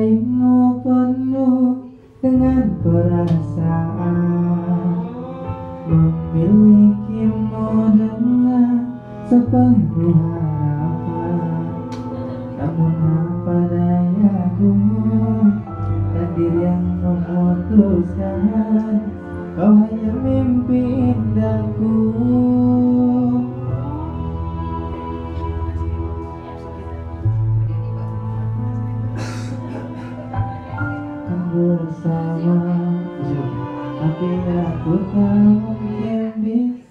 Raimu penuh dengan perasaan, memilikimu dengan sepenuh harapan. Namun apa dayaku, takdir yang memutuskan, kau hanya mimpi indahku. Bersama, tapi aku tak mungkin bisa